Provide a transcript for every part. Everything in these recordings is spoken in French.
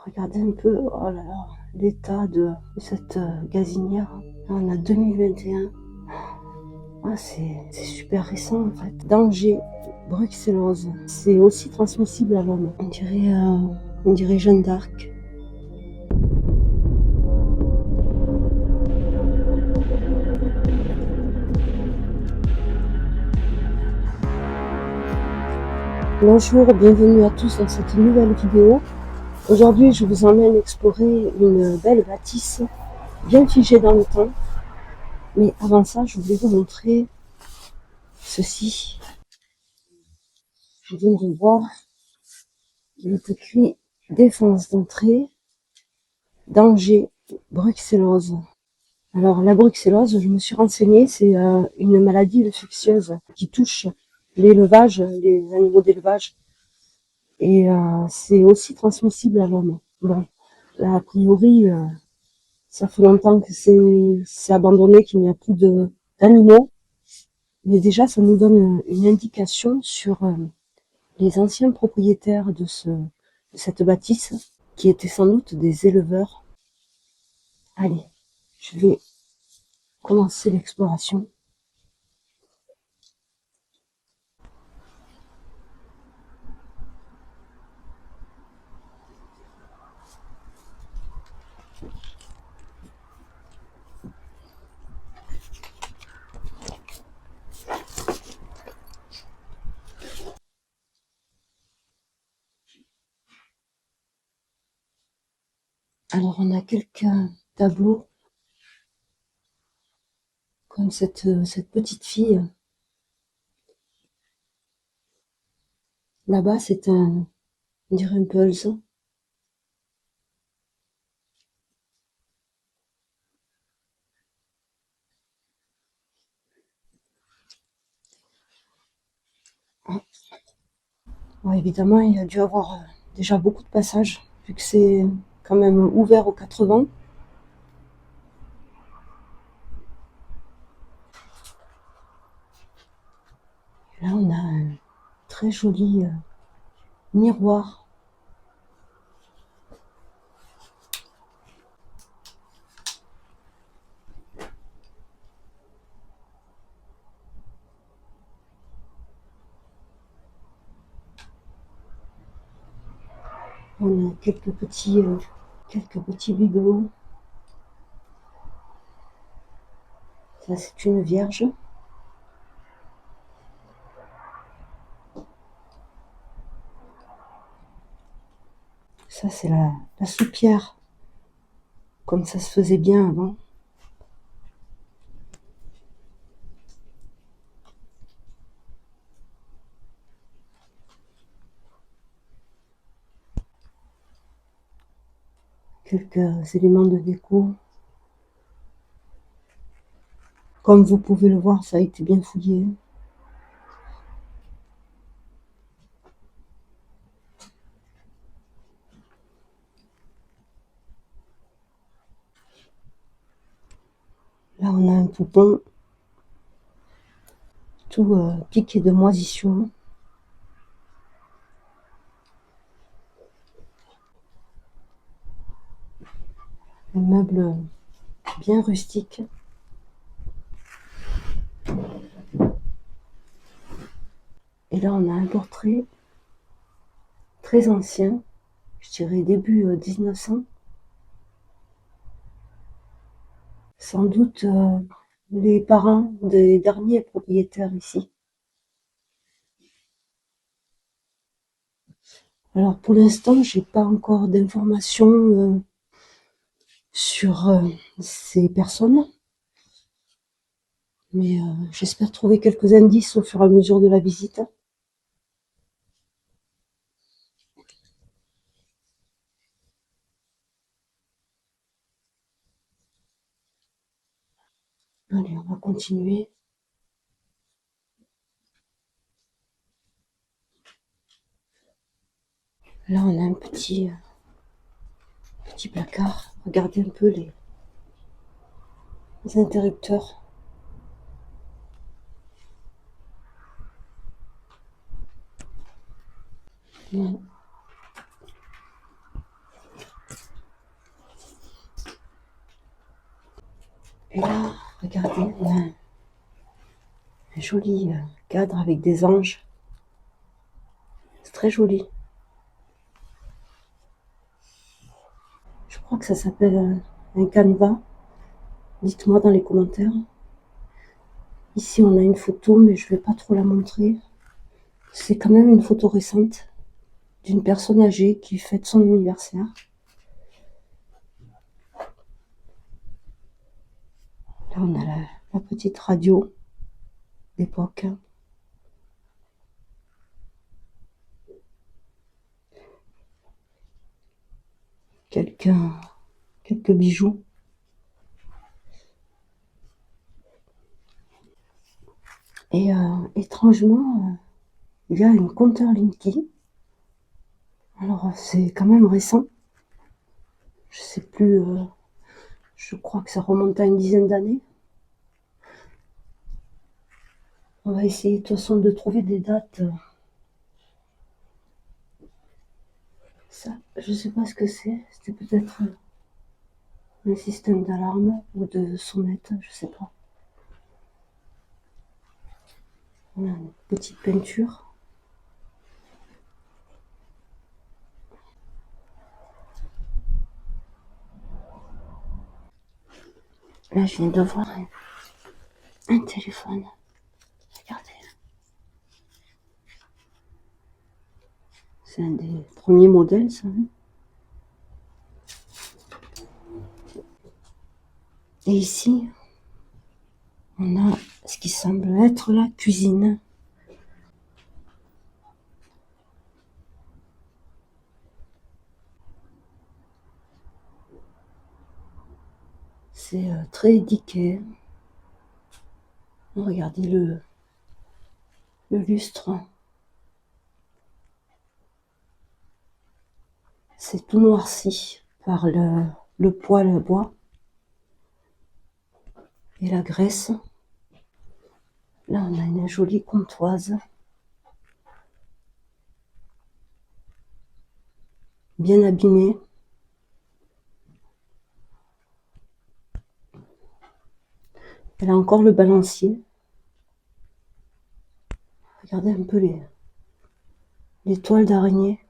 Regardez un peu, oh là là, l'état de cette gazinière. On a 2021. Ah, c'est super récent en fait. Danger bruxellose. C'est aussi transmissible à l'homme. On dirait Jeanne d'Arc. Bonjour, bienvenue à tous dans cette nouvelle vidéo. Aujourd'hui, je vous emmène explorer une belle bâtisse bien figée dans le temps. Mais avant ça, je voulais vous montrer ceci. Je viens de voir, il est écrit défense d'entrée, danger bruxellose. Alors la bruxellose, je me suis renseignée, c'est une maladie infectieuse qui touche l'élevage, les animaux d'élevage, et c'est aussi transmissible à l'homme. Bon, là, a priori, ça fait longtemps que c'est abandonné, qu'il n'y a plus d'animaux, mais déjà ça nous donne une indication sur les anciens propriétaires de cette bâtisse, qui étaient sans doute des éleveurs. Allez, je vais commencer l'exploration. Alors on a quelques tableaux comme cette petite fille. Là-bas, on dirait un pulse. Bon, évidemment, il y a dû avoir déjà beaucoup de passages, vu que c'est quand même ouvert aux 80. Là, on a un très joli miroir. On a quelques petits bibelots. Ça, c'est une vierge. Ça, c'est la soupière, comme ça se faisait bien avant. Quelques éléments de déco. Comme vous pouvez le voir, ça a été bien fouillé. Là, on a un poupon tout piqué de moisissures. Un meuble bien rustique. Et là, on a un portrait très ancien, je dirais début 1900. Sans doute les parents des derniers propriétaires ici. Alors pour l'instant, j'ai pas encore d'informations sur ces personnes, mais j'espère trouver quelques indices au fur et à mesure de la visite. Allez, on va continuer. Là, on a un petit placard. Regardez un peu les interrupteurs. Ouais. Et là, regardez, on a un joli cadre avec des anges. C'est très joli. Je crois que ça s'appelle un canevas. Dites-moi dans les commentaires. Ici, on a une photo, mais je ne vais pas trop la montrer. C'est quand même une photo récente d'une personne âgée qui fête son anniversaire. Là, on a la petite radio d'époque. Quelques bijoux. Et étrangement, il y a une compteur Linky. Alors, c'est quand même récent. Je sais plus, je crois que ça remonte à une dizaine d'années. On va essayer de toute façon de trouver des dates. Ça, je sais pas ce que c'est. C'était peut-être un système d'alarme ou de sonnette, je sais pas. On a une petite peinture. Là, je viens de voir un téléphone. Regardez. C'est un des premiers modèles, ça. Hein. Et ici, on a ce qui semble être la cuisine. C'est très édiqué. Regardez le lustre. C'est tout noirci par le poêle à bois et la graisse. Là, on a une jolie comptoise. Bien abîmée. Elle a encore le balancier. Regardez un peu les toiles d'araignée.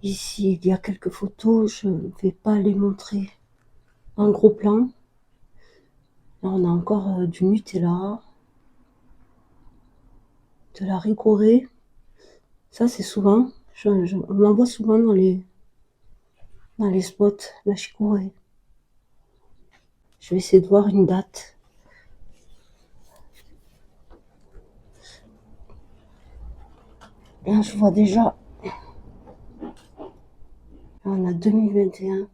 Ici, il y a quelques photos. Je ne vais pas les montrer en gros plan. Là, on a encore du Nutella, de la rigorée. Ça, c'est souvent, on en voit souvent dans les spots, la chicorée. Je vais essayer de voir une date. Là, je vois déjà, on a 2021.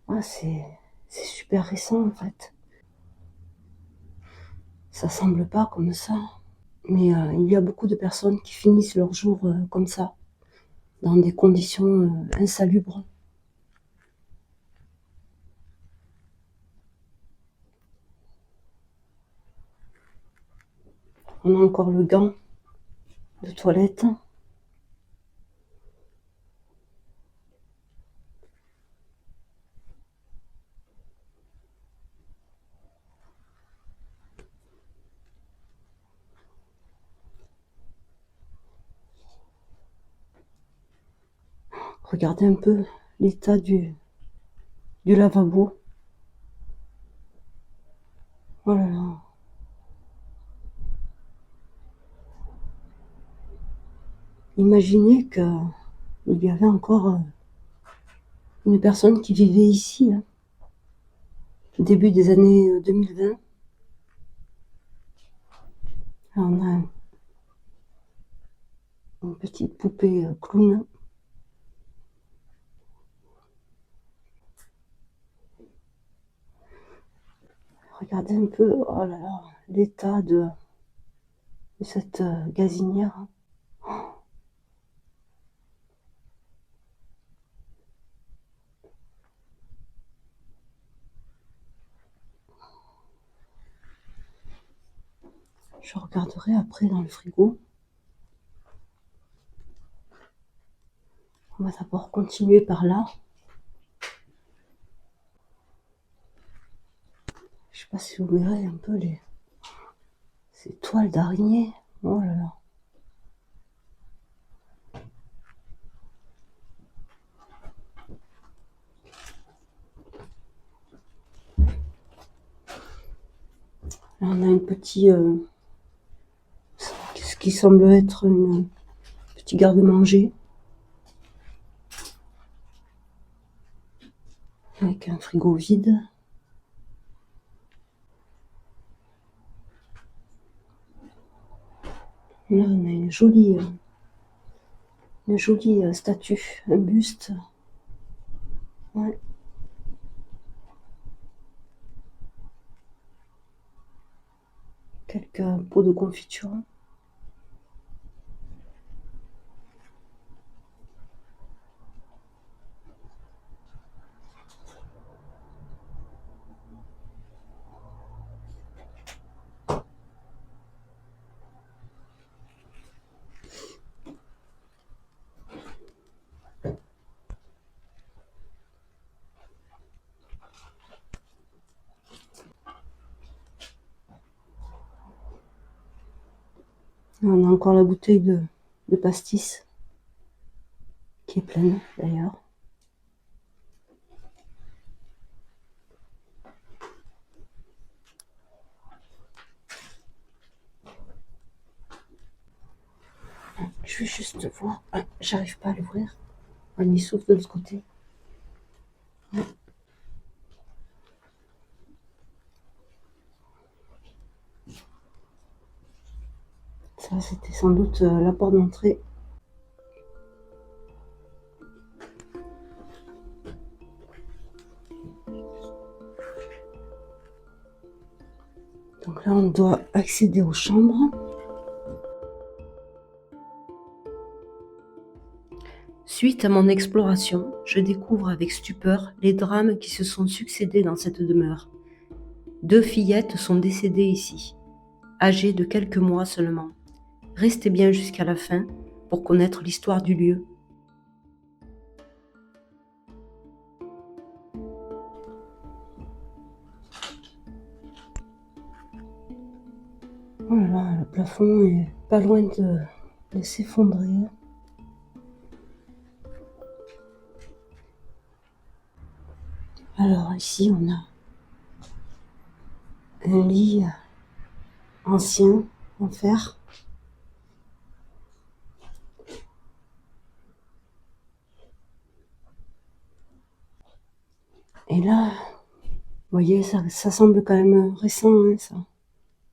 Ah, c'est super récent, en fait. Ça semble pas comme ça. Mais il y a beaucoup de personnes qui finissent leur jour comme ça, dans des conditions insalubres. On a encore le gant de toilette. Regardez un peu l'état du lavabo. Oh là là. Imaginez qu'il y avait encore une personne qui vivait ici, hein, au début des années 2020. Là, on a une petite poupée clown. Regardez un peu, oh là là, l'état de cette gazinière. Je regarderai après dans le frigo. On va d'abord continuer par là. Je sais pas si vous verrez un peu ces toiles d'araignée. Oh là là. Là, on a un petit, ce qui semble être un petit garde-manger avec un frigo vide. Là, on a une jolie statue, un buste. Ouais. Quelques pots de confiture. On a encore la bouteille de pastis qui est pleine d'ailleurs. Je vais juste voir. Ah, j'arrive pas à l'ouvrir. On y souffle de l'autre côté. Ouais. Ça, c'était sans doute la porte d'entrée. Donc là, on doit accéder aux chambres. Suite à mon exploration, je découvre avec stupeur les drames qui se sont succédés dans cette demeure. 2 fillettes sont décédées ici, âgées de quelques mois seulement. Restez bien jusqu'à la fin pour connaître l'histoire du lieu. Voilà, le plafond est pas loin de s'effondrer. Alors ici, on a un lit ancien en fer. Et là, vous voyez, ça semble quand même récent, hein, ça.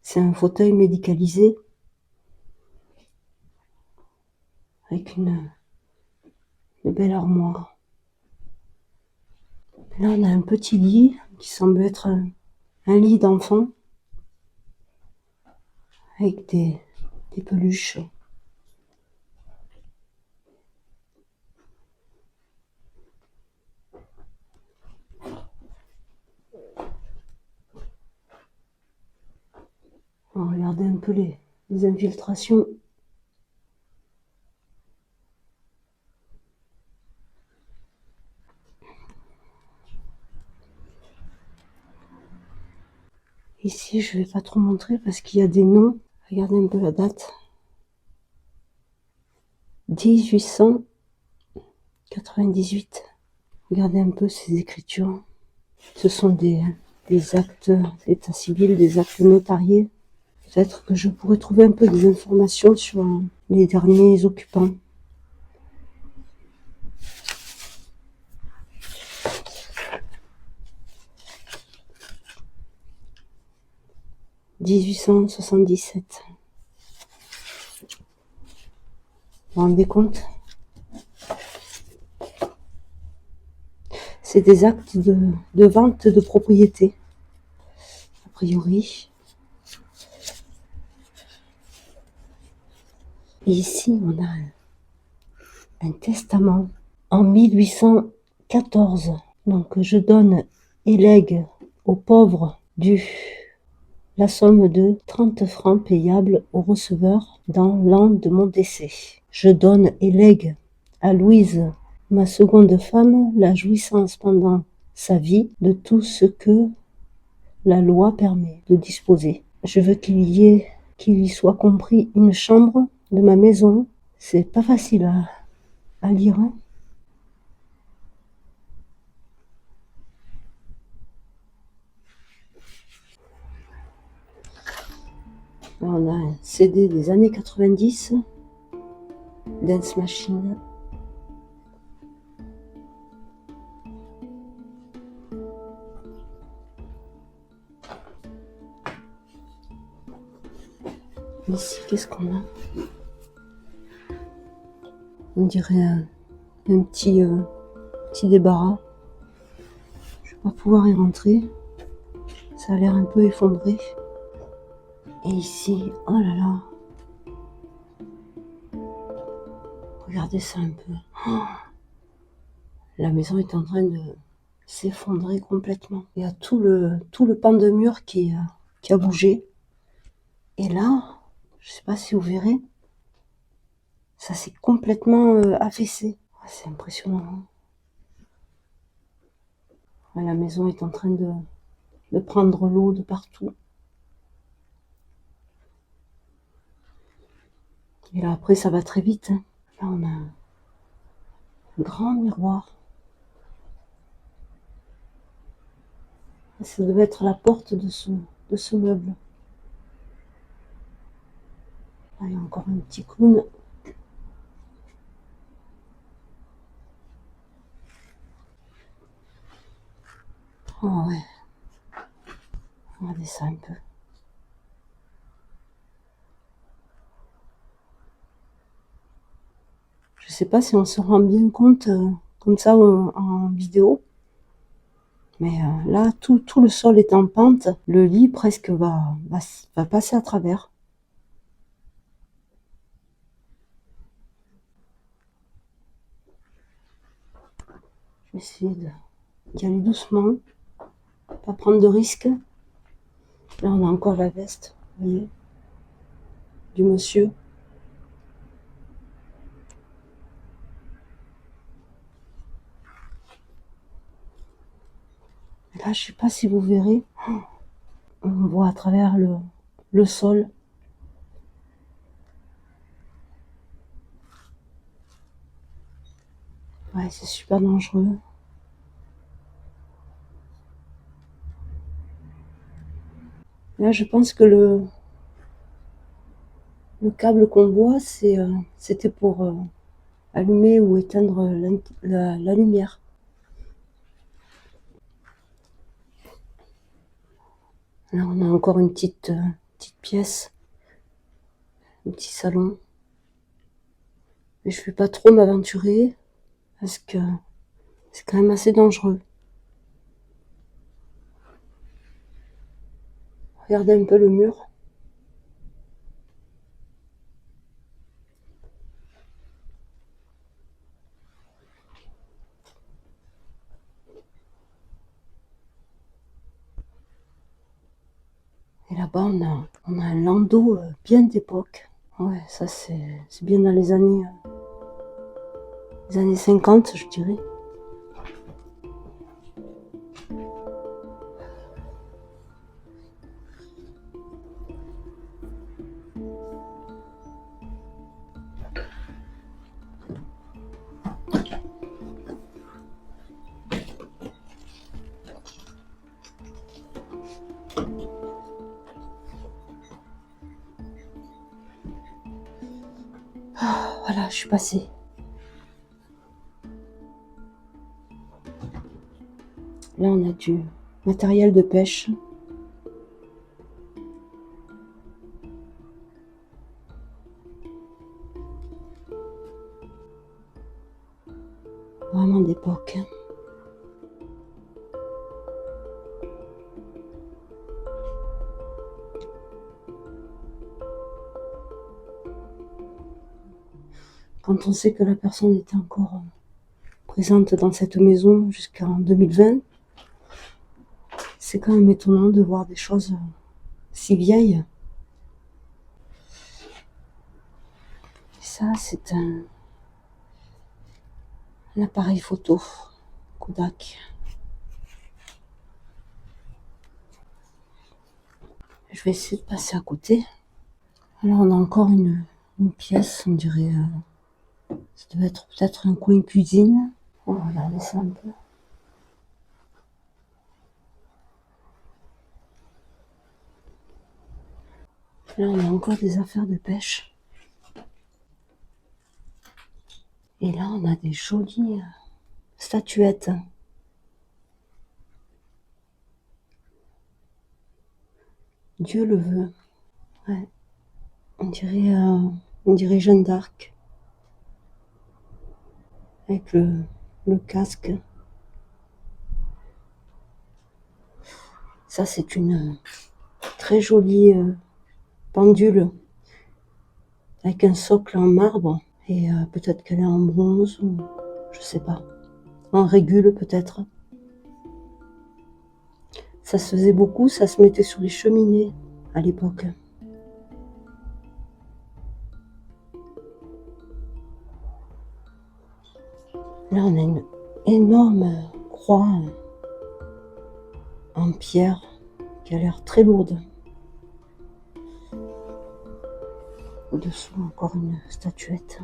C'est un fauteuil médicalisé avec une belle armoire. Là, on a un petit lit qui semble être un lit d'enfant avec des peluches. On va regarder un peu les infiltrations. Ici, je vais pas trop montrer parce qu'il y a des noms. Regardez un peu la date. 1898. Regardez un peu ces écritures. Ce sont des actes d'état civil, des actes notariés. Peut-être que je pourrais trouver un peu des informations sur les derniers occupants. « 1877. Vous vous rendez compte? C'est des actes de vente de propriété, a priori. Et ici, on a un testament en 1814. Donc, je donne et lègue aux pauvres la somme de 30 francs payable au receveur dans l'an de mon décès. Je donne et lègue à Louise ma seconde femme, la jouissance pendant sa vie de tout ce que la loi permet de disposer. Je veux qu'il y soit compris une chambre de ma maison. C'est pas facile à lire, hein. Là, on a un CD des années 90, Dance Machine. Ici, qu'est-ce qu'on a? On dirait un petit débarras. Je vais pas pouvoir y rentrer. Ça a l'air un peu effondré. Et ici, oh là là. Regardez ça un peu. Oh, la maison est en train de s'effondrer complètement. Il y a tout le pan de mur qui a bougé. Et là, je sais pas si vous verrez, ça s'est complètement affaissé. Ah, c'est impressionnant. Ah, la maison est en train de prendre l'eau de partout. Et là, après, ça va très vite, hein. Là, on a un grand miroir. Ça devait être la porte de ce meuble. Là, il y a encore un petit clown. Oh ouais. Regardez ça un peu. Je sais pas si on se rend bien compte comme ça en vidéo. Mais là, tout le sol est en pente. Le lit presque va passer à travers. Je vais essayer d'y aller doucement. Pas prendre de risques. Là, on a encore la veste, vous voyez, du monsieur. Là, je sais pas si vous verrez. On voit à travers le sol. Ouais, c'est super dangereux. Là, je pense que le câble qu'on voit, c'était pour allumer ou éteindre la lumière. Là, on a encore une petite pièce, un petit salon. Mais je ne vais pas trop m'aventurer parce que c'est quand même assez dangereux. Regardez un peu le mur. Et là-bas, on a un landau bien d'époque. Ouais, ça c'est bien dans les années 50, je dirais. Voilà, je suis passée. Là, on a du matériel de pêche. Vraiment d'époque. Quand on sait que la personne était encore présente dans cette maison jusqu'en 2020, c'est quand même étonnant de voir des choses si vieilles. Ça, c'est un un appareil photo Kodak. Je vais essayer de passer à côté. Alors on a encore une pièce, on dirait, ça devait être peut-être un coin cuisine. On va regarder ça un peu. Là on a encore des affaires de pêche. Et là on a des jolies statuettes. Dieu le veut. Ouais. On dirait Jeanne d'Arc. Avec le casque. Ça c'est une très jolie pendule. Avec un socle en marbre. Et peut-être qu'elle est en bronze ou je sais pas. En régule peut-être. Ça se faisait beaucoup, ça se mettait sur les cheminées à l'époque. Là, on a une énorme croix en pierre qui a l'air très lourde. Au-dessous, encore une statuette.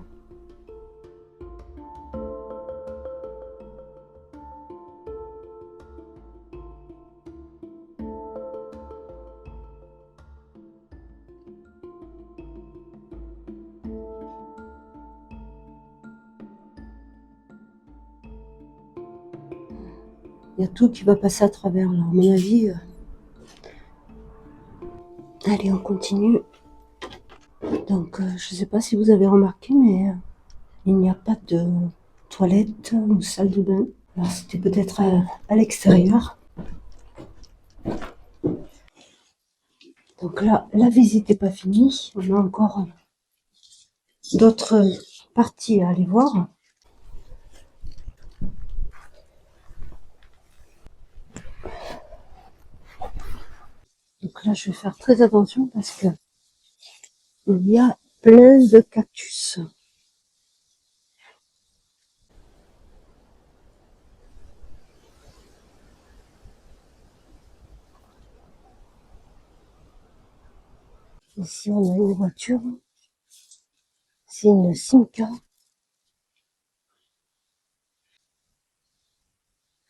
Il y a tout qui va passer à travers là, à mon avis. Allez, on continue. Donc, je ne sais pas si vous avez remarqué, mais il n'y a pas de toilette ou salle de bain. Alors, c'était peut-être à l'extérieur. Donc là, la visite n'est pas finie. On a encore d'autres parties à aller voir. Donc là, je vais faire très attention parce que il y a plein de cactus. Ici, on a une voiture. C'est une Simca.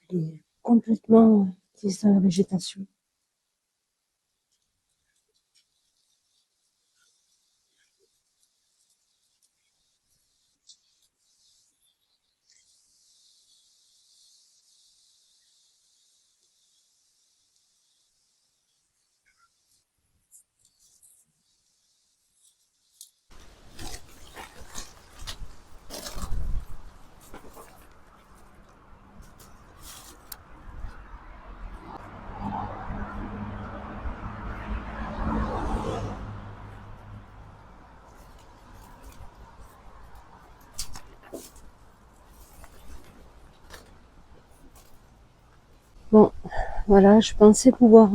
Elle est complètement prise dans la végétation. Bon, voilà, je pensais pouvoir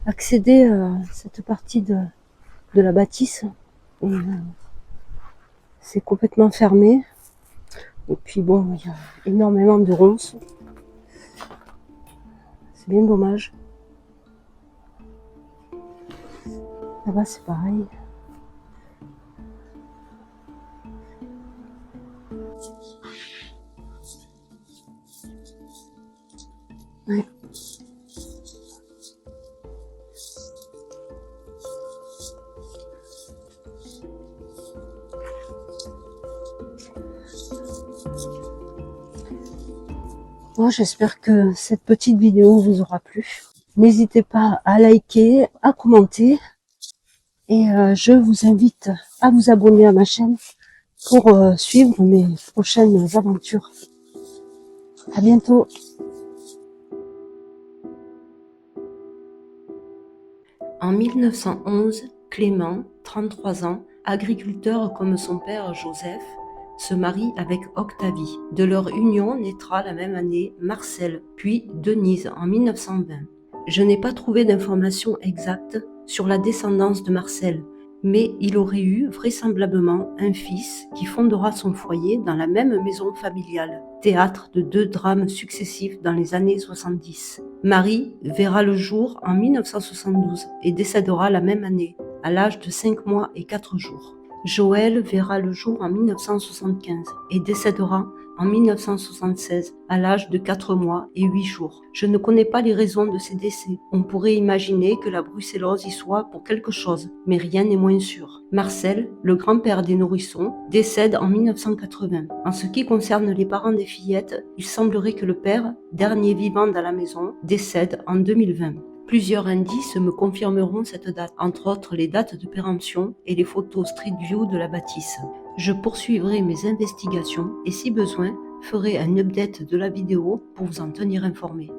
accéder à cette partie de la bâtisse. Et c'est complètement fermé. Et puis bon, il y a énormément de ronces. C'est bien dommage. Là-bas, c'est pareil. Ouais. Bon, j'espère que cette petite vidéo vous aura plu. N'hésitez pas à liker, à commenter. Et je vous invite à vous abonner à ma chaîne pour suivre mes prochaines aventures. À bientôt. En 1911, Clément, 33 ans, agriculteur comme son père Joseph, se marie avec Octavie. De leur union naîtra la même année Marcel, puis Denise en 1920. Je n'ai pas trouvé d'informations exactes sur la descendance de Marcel, mais il aurait eu vraisemblablement un fils qui fondera son foyer dans la même maison familiale, théâtre de 2 drames successifs dans les années 70. Marie verra le jour en 1972 et décédera la même année, à l'âge de 5 mois et 4 jours. Joël verra le jour en 1975 et décédera en 1976 à l'âge de 4 mois et 8 jours. Je ne connais pas les raisons de ces décès. On pourrait imaginer que la brucellose y soit pour quelque chose, mais rien n'est moins sûr. Marcel, le grand-père des nourrissons, décède en 1980. En ce qui concerne les parents des fillettes, il semblerait que le père, dernier vivant dans la maison, décède en 2020. Plusieurs indices me confirmeront cette date, entre autres les dates de péremption et les photos Street View de la bâtisse. Je poursuivrai mes investigations et si besoin, ferai un update de la vidéo pour vous en tenir informé.